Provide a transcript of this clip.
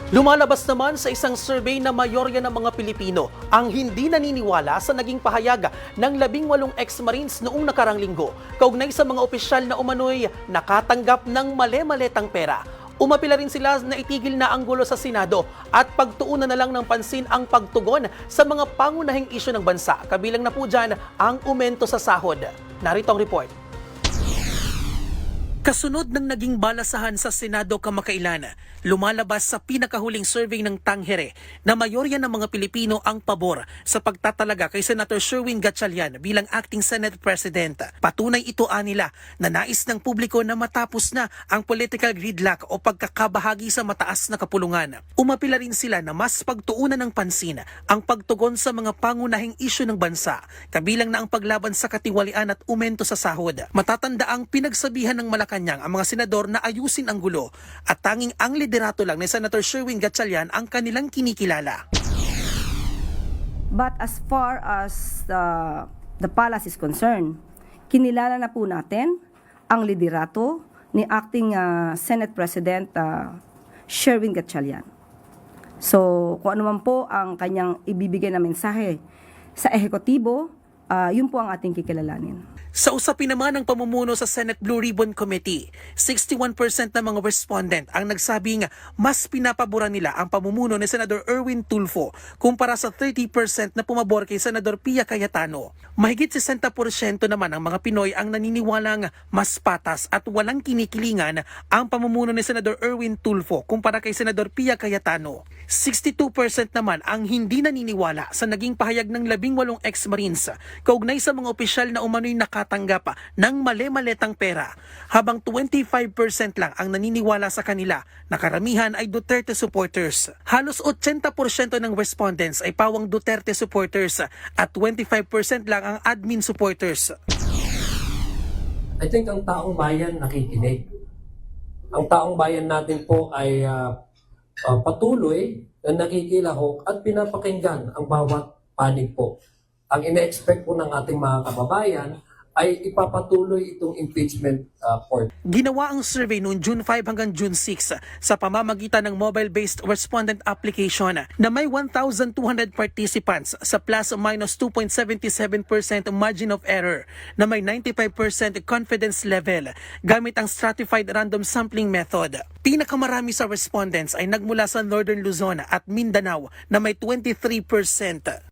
Lumalabas naman sa isang survey na mayorya ng mga Pilipino ang hindi naniniwala sa naging pahayag ng 18 ex-Marines noong nakarang linggo kaugnay sa mga opisyal na umano'y nakatanggap ng mali-maletang pera. Umapila rin sila na itigil na ang gulo sa Senado at pagtuunan na lang ng pansin ang pagtugon sa mga pangunahing isyu ng bansa. Kabilang na po dyan ang aumento sa sahod. Narito ang report. Kasunod ng naging balasahan sa Senado kamakailan, lumalabas sa pinakahuling survey ng Tangere na mayorya ng mga Pilipino ang pabor sa pagtatalaga kay Senator Sherwin Gatchalian bilang acting Senate President. Patunay ito nila na nais ng publiko na matapos na ang political gridlock o pagkakabahagi sa mataas na kapulungan. Umapila rin sila na mas pagtuunan ng pansin ang pagtugon sa mga pangunahing isyu ng bansa, kabilang na ang paglaban sa katiwalian at aumento sa sahod. Matatanda ang pinagsabihan ng Malacanang ang mga senador na ayusin ang gulo at tanging ang liderato lang ni Senator Sherwin Gatchalian ang kanilang kinikilala. But as far as the palace is concerned, kinilala na po natin ang liderato ni acting Senate President Sherwin Gatchalian. So kung ano man po ang kanyang ibibigay na mensahe sa ehekutibo, yun po ang ating kikilalanin. Sa usapin naman ng pamumuno sa Senate Blue Ribbon Committee, 61% ng mga respondent ang nagsabing mas pinapaboran nila ang pamumuno ni Senador Erwin Tulfo kumpara sa 30% na pumabor kay Senador Pia Cayetano. Mahigit 60% naman ang mga Pinoy ang naniniwalang mas patas at walang kinikilingan ang pamumuno ni Senador Erwin Tulfo kumpara kay Senador Pia Cayetano. 62% naman ang hindi naniniwala sa naging pahayag ng 18 ex-Marines kaugnay sa mga opisyal na umano'y nakatanggap ng mali-maletang pera, habang 25% lang ang naniniwala sa kanila na karamihan ay Duterte supporters. Halos 80% ng respondents ay pawang Duterte supporters at 25% lang ang admin supporters. I think ang taong bayan nakikinig. Ang taong bayan natin po ay patuloy na nakikilahok at pinapakinggan ang bawat panig po. Ang ina-expect po ng ating mga kababayan ay ipapatuloy itong impeachment court. Ginawa ang survey noong June 5 hanggang June 6 sa pamamagitan ng mobile-based respondent application na may 1,200 participants sa plus-minus 2.77% margin of error na may 95% confidence level gamit ang stratified random sampling method. Pinakamarami sa respondents ay nagmula sa Northern Luzon at Mindanao na may 23%.